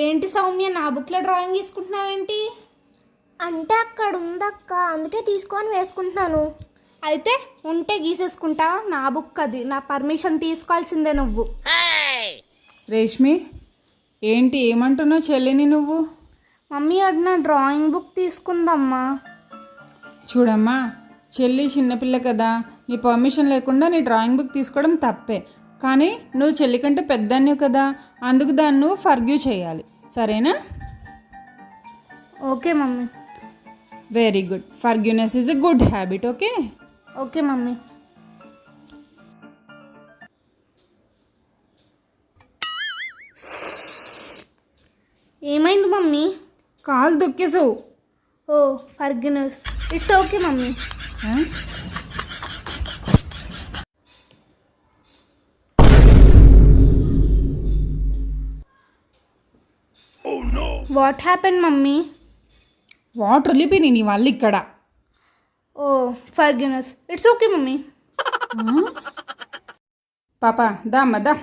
ఏంటి సౌమ్య, నా బుక్లో డ్రాయింగ్ తీసుకుంటున్నావేంటి? అంటే అక్కడ ఉందక్క, అందుకే తీసుకొని వేసుకుంటున్నాను. అయితే ఉంటే గీసేసుకుంటా, నా బుక్ అది, నా పర్మిషన్ తీసుకోవాల్సిందే నువ్వు. రేష్మి, ఏంటి ఏమంటున్నావు చెల్లిని నువ్వు? మమ్మీ అది నా డ్రాయింగ్ బుక్ తీసుకుందమ్మా. చూడమ్మా, చెల్లి చిన్నపిల్ల కదా, నీ పర్మిషన్ లేకుండా నీ డ్రాయింగ్ బుక్ తీసుకోవడం తప్పే. కానీ నువ్వు చెల్లి కంటే పెద్దనివి కదా, అందుకు దాన్ని నువ్వు ఫర్గ్యూ చేయాలి, సరేనా? Okay mummy. Very good. Forgiveness is a good habit. Okay okay mummy. ఏమైంది మమ్మీ? కాలు దుక్కేసావు. Oh forgiveness, it's okay mummy. What happen mummy? Water వెళ్ళిపోయినాయి నీ వాళ్ళు ఇక్కడ. Oh forgiveness, it's okay mummy. పాపా దా అమ్మ దా.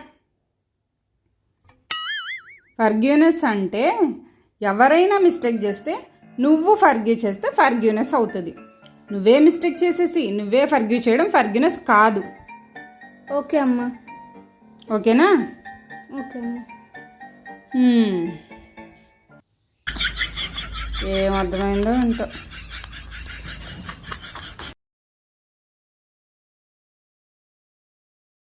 ఫర్గ్యూనెస్ అంటే ఎవరైనా మిస్టేక్ చేస్తే నువ్వు ఫర్గ్యూ చేస్తే ఫర్గ్యూనెస్ అవుతుంది. నువ్వే మిస్టేక్ చేసేసి నువ్వే ఫర్గ్యూ చేయడం ఫర్గ్యూనెస్ కాదు. ఓకే అమ్మా. ఓకేనా? ఓకే అమ్మా. ఏం అర్థమైందో ఏంటో.